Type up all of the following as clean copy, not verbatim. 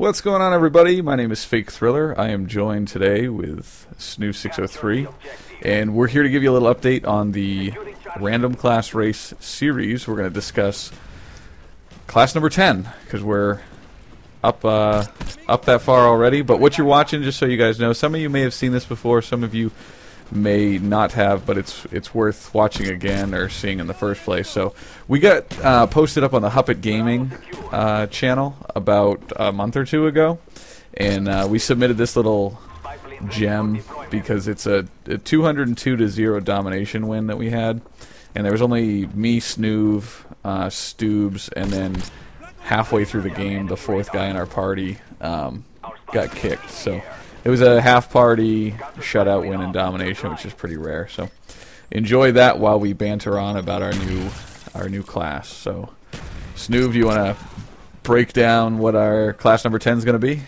What's going on, everybody? My name is FakeThriller. I am joined today with Snoo603, and we're here to give you a little update on the Random Class Race series. We're going to discuss class number 10, because we're up that far already. But what you're watching, just so you guys know, some of you may have seen this before, some of you may not have, but it's worth watching again or seeing in the first place. So we got posted up on the Huppet Gaming channel about a month or two ago, and we submitted this little gem because it's a 202-0 domination win that we had, and there was only me, Snoov, Stoobs, and then halfway through the game the fourth guy in our party got kicked. So it was a half-party shutout win in Domination, which is pretty rare. So enjoy that while we banter on about our new class. So, Snoov, do you want to break down what our class number 10 is going to be?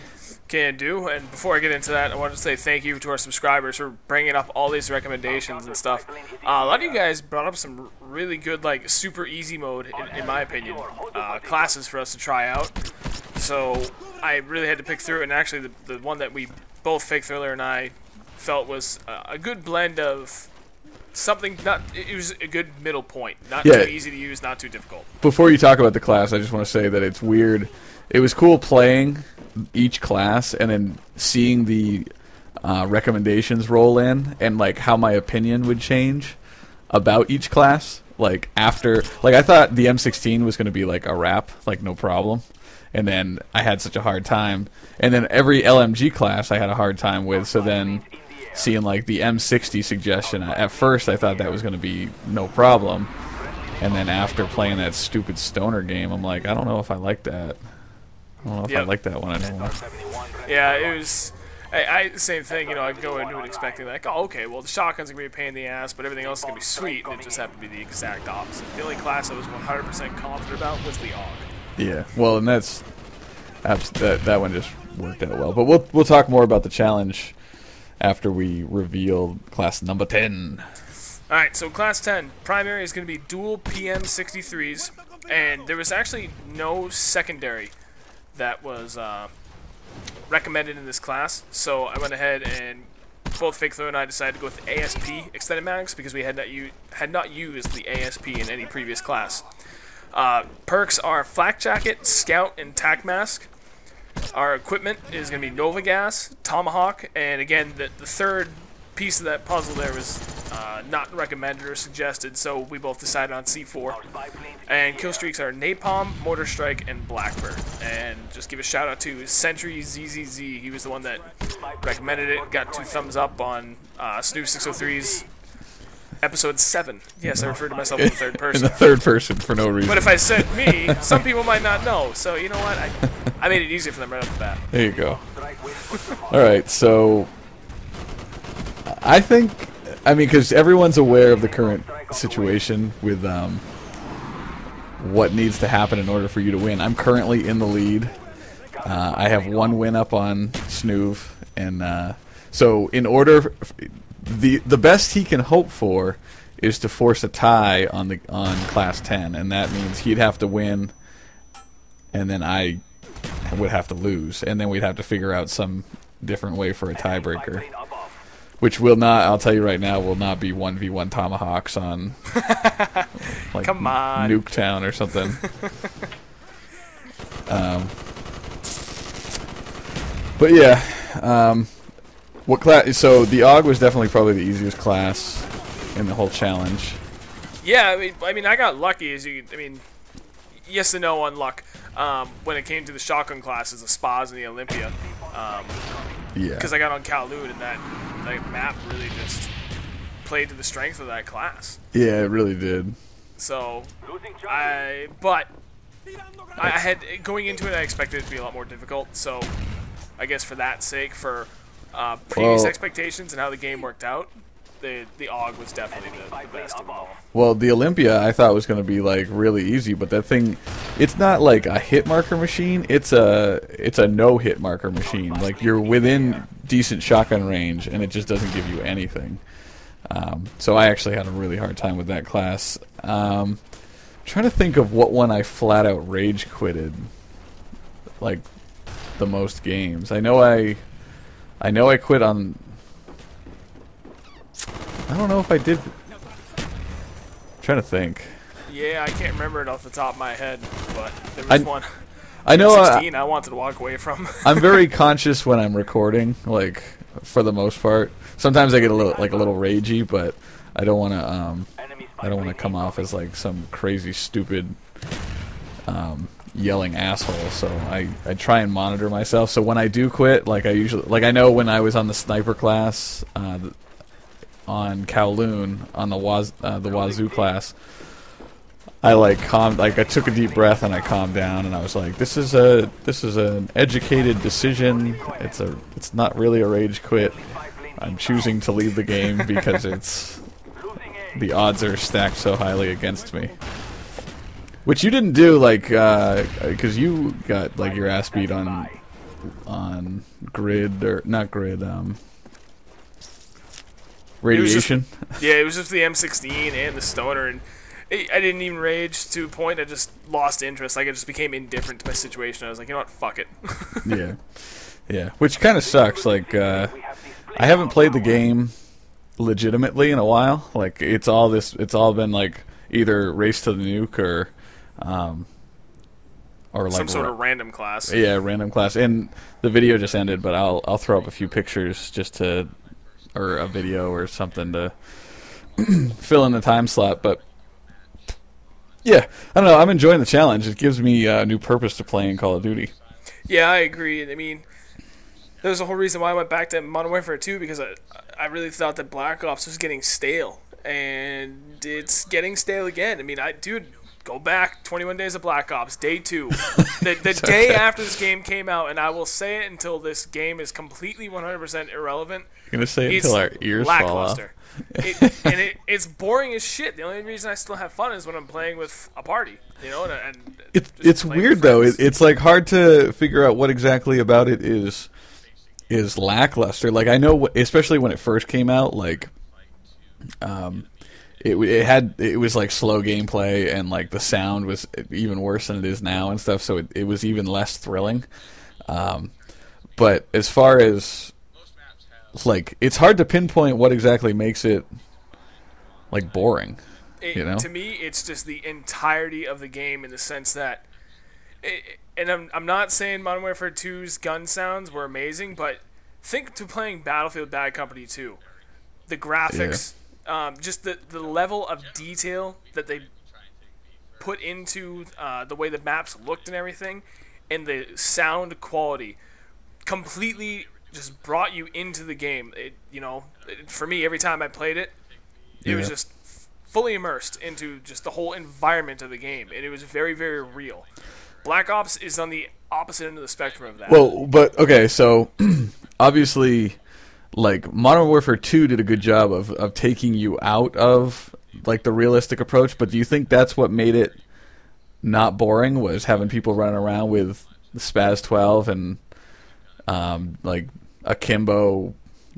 Can do. And before I get into that, I wanted to say thank you to our subscribers for bringing up all these recommendations and stuff. A lot of you guys brought up some really good, like, super easy mode, in my opinion, classes for us to try out. So I really had to pick through, and actually the one that we both FakeThriller and I felt was a good blend of something. It was a good middle point, not too easy to use, not too difficult. Before you talk about the class, I just want to say that it's weird. It was cool playing each class and then seeing the recommendations roll in and like how my opinion would change about each class. Like after, like I thought the M16 was going to be like a wrap, like no problem. And then I had such a hard time. And then every LMG class I had a hard time with. So then seeing like the M60 suggestion, at first I thought that was going to be no problem. And then after playing that stupid stoner game, I'm like, I don't know if I like that. I don't know if I like that one anymore. Yeah, it was... same thing, you know, I'd go into it expecting like, oh, okay, well, the shotgun's going to be a pain in the ass, but everything else is going to be sweet, and it just happened to be the exact opposite. The only class I was 100% confident about was the AUG. Yeah, well, and that one just worked out well. But we'll talk more about the challenge after we reveal class number 10. Alright, so class 10, primary is going to be dual PM63s, and there was actually no secondary that was recommended in this class, so I went ahead and both FakeThriller and I decided to go with ASP extended mags because we had not used the ASP in any previous class. Perks are Flak Jacket, Scout, and Tac Mask. Our equipment is going to be Nova Gas, Tomahawk, and again, the third piece of that puzzle there was not recommended or suggested, so we both decided on C4. And kill streaks are Napalm, Mortar Strike, and Blackbird. And just give a shout out to Sentry ZZZ. He was the one that recommended it, got 2 thumbs up on Snoo603's episode 7. Yes, I referred to myself in the third person. In the third person for no reason. But if I said me, some people might not know. So you know what? I made it easy for them right off the bat. There you go. Alright, so I think, I mean, because everyone's aware of the current situation with what needs to happen in order for you to win. I'm currently in the lead. I have 1 win up on Snoov, and so in order, the best he can hope for is to force a tie on class 10, and that means he'd have to win, and then I would have to lose, and then we'd have to figure out some different way for a tiebreaker. Which will not, I'll tell you right now, will not be 1v1 Tomahawks on like Come on. Nuketown or something. But yeah, what class? So the AUG was definitely probably the easiest class in the whole challenge. Yeah, I mean, I got lucky. Yes and no on luck. When it came to the shotgun classes, the Spas and the Olympia. Yeah. Because I got on Kowloon, and that map really just played to the strength of that class. Yeah, it really did. So, but I had, going into it, I expected it to be a lot more difficult. So, I guess for that sake, for previous expectations and how the game worked out, the AUG was definitely the best of them all. Well, the Olympia I thought was going to be like really easy, but that thing, it's not like a hit marker machine. It's a no hit marker machine. Like you're within decent shotgun range, and it just doesn't give you anything. So I actually had a really hard time with that class. Trying to think of what one I flat out rage quitted. Like the most games. I know I quit on. I don't know if I did. I'm trying to think. Yeah, I can't remember it off the top of my head, but there was one. I know. 16, I wanted to walk away from. I'm very conscious when I'm recording, like for the most part. Sometimes I get a little ragey, but I don't want to come off as like some crazy stupid yelling asshole. So I try and monitor myself. So when I do quit, like I know when I was on the sniper class on Kowloon on the Wazoo class, I I took a deep breath and I calmed down and I was like, this is an educated decision. It's not really a rage quit. I'm choosing to leave the game because the odds are stacked so highly against me. Which you didn't do, like, because you got like your ass beat on grid, or not grid, radiation. It was just the M16 and the stoner, and I didn't even rage to a point. I just lost interest. Like, I just became indifferent to my situation. I was like, you know what, fuck it. Yeah. Which kind of sucks. Like, I haven't played the game legitimately in a while. Like, it's all been like either Race to the Nuke or like some sort of random class. Yeah, random class. And the video just ended, but I'll throw up a few pictures or a video or something to fill in the time slot. But yeah, I don't know. I'm enjoying the challenge. It gives me a new purpose to playing Call of Duty. Yeah, I agree. I mean, there's a whole reason why I went back to Modern Warfare 2, because I really thought that Black Ops was getting stale, and it's getting stale again. I mean, dude, go back 21 Days of Black Ops, Day 2. The day after this game came out, and I will say it until this game is completely 100% irrelevant. You're going to say it until our ears fall off. It's boring as shit. The only reason I still have fun is when I'm playing with a party, you know. And it's weird though. It's like hard to figure out what exactly about it is lackluster. Like, I know, especially when it first came out, like it was like slow gameplay, and like the sound was even worse than it is now and stuff. So it was even less thrilling. But as far as like, it's hard to pinpoint what exactly makes it like boring. You know? To me, it's just the entirety of the game, in the sense that, and I'm not saying Modern Warfare 2's gun sounds were amazing, but think to playing Battlefield Bad Company 2. The graphics, just the level of detail that they put into the way the maps looked and everything, and the sound quality completely just brought you into the game. For me, every time I played it, it was just fully immersed into just the whole environment of the game, and it was very, very real. Black Ops is on the opposite end of the spectrum of that. Well, but okay, so obviously, like, Modern Warfare 2 did a good job of taking you out of like the realistic approach, but do you think that's what made it not boring, was having people running around with the Spaz 12 and like akimbo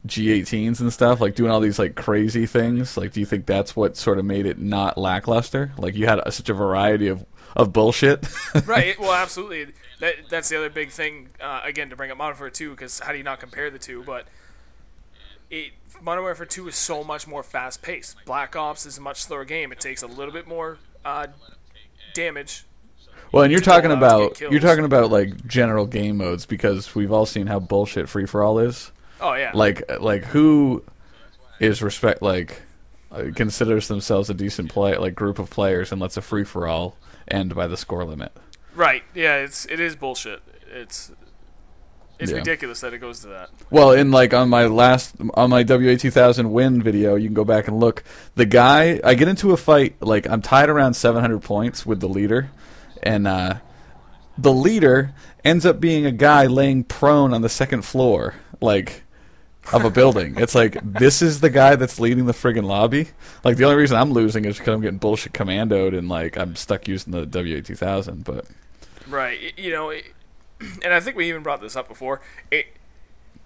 G18s and stuff, like doing all these like crazy things? Like, do you think that's what sort of made it not lackluster? Like, you had such a variety of bullshit. Right. Well, absolutely. That's the other big thing. Again, to bring up Modern Warfare 2, because how do you not compare the two? But Modern Warfare 2 is so much more fast paced. Black Ops is a much slower game. It takes a little bit more damage. Well, and you're talking about like general game modes, because we've all seen how bullshit free for all is. Oh yeah. Like who is considers themselves a decent group of players and lets a free for all end by the score limit? Right. Yeah. It is bullshit. It's ridiculous that it goes to that. Well, in like on my WA 2000 win video, you can go back and look. The guy, I get into a fight, like I'm tied around 700 points with the leader, and the leader ends up being a guy laying prone on the second floor, like, of a building. It's like, this is the guy that's leading the friggin' lobby. Like, the only reason I'm losing is because I'm getting bullshit commandoed and like I'm stuck using the WA 2000. But right, and I think we even brought this up before.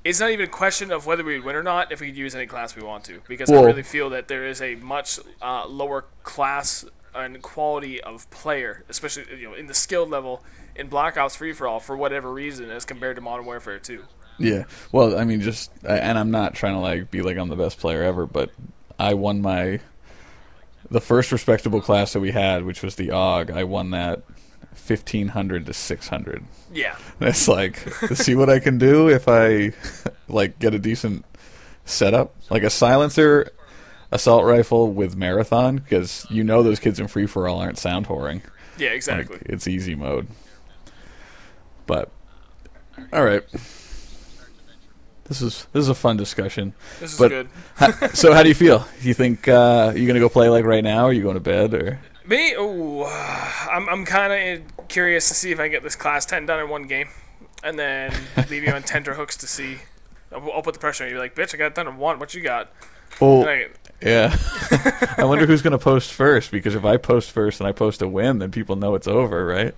It's not even a question of whether we win or not if we could use any class we want to, because I really feel that there is a much lower class and quality of player, especially in the skill level in Black Ops Free for All for whatever reason, as compared to Modern Warfare 2. Yeah. Well, I mean, and I'm not trying to be like I'm the best player ever, but I won the first respectable class that we had, which was the AUG. I won that 1,500 to 600. Yeah. And it's like, see what I can do if I get a decent setup, like a silencer assault rifle with marathon, because those kids in free for all aren't sound whoring. Yeah, exactly. It's easy mode. But all right, this is a fun discussion. This is good. So how do you feel? Do you think you're gonna go play right now? Or are you going to bed or? Me? Oh, I'm kind of curious to see if I can get this class 10 done in one game, and then leave you on tenterhooks to see. I'll put the pressure on you. Be like, bitch, I got it done in one. What you got? Well, yeah. I wonder who's going to post first, because if I post first and I post a win, then people know it's over, right?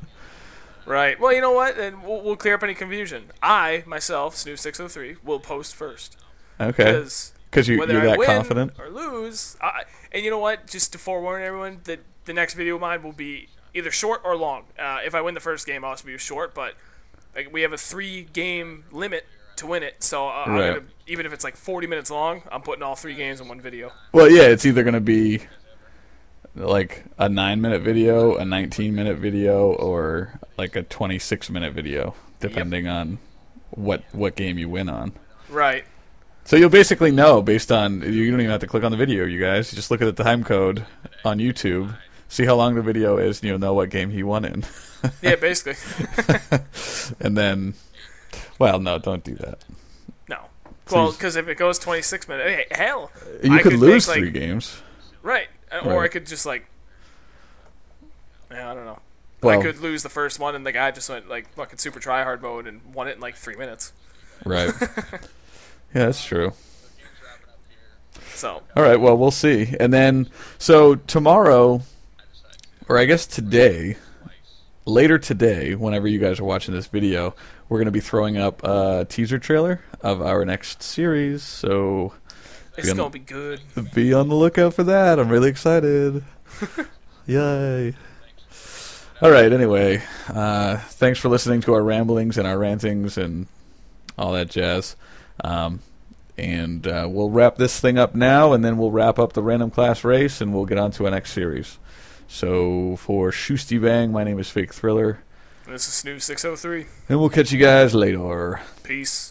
Right. Well, you know what? And we'll clear up any confusion. I, myself, Snoo603, will post first. Okay. Because you're that win confident? Or lose. And you know what? Just to forewarn everyone, that the next video of mine will be either short or long. If I win the first game, I'll also be short, but we have a 3-game limit to win it, so right. Even if it's 40 minutes long, I'm putting all 3 games in one video. Well, yeah, it's either going to be a 9-minute video, a 19-minute video, or a 26-minute video, depending on what game you win on. Right. So you'll basically know based on, you don't even have to click on the video, you guys. You just look at the time code on YouTube, see how long the video is, and you'll know what game he won in. Yeah, basically. And then, well, no, don't do that. No. Well, because if it goes 26 minutes, hey, hell. You could lose 3 games. Right. Or I could just, I don't know. Well, I could lose the first one, and the guy just went, fucking super tryhard mode and won it in, 3 minutes. Right. Yeah, that's true. So. All right, well, we'll see. And then, so tomorrow, or I guess today, later today, whenever you guys are watching this video, we're going to be throwing up a teaser trailer of our next series. So it's going to be good. Be on the lookout for that. I'm really excited. Yay. All right, anyway, thanks for listening to our ramblings and our rantings and all that jazz. And we'll wrap this thing up now, and then we'll wrap up the random class race, and we'll get on to our next series. So for Shustybang, my name is FakeThriller. This is Snoo603. And we'll catch you guys later. Peace.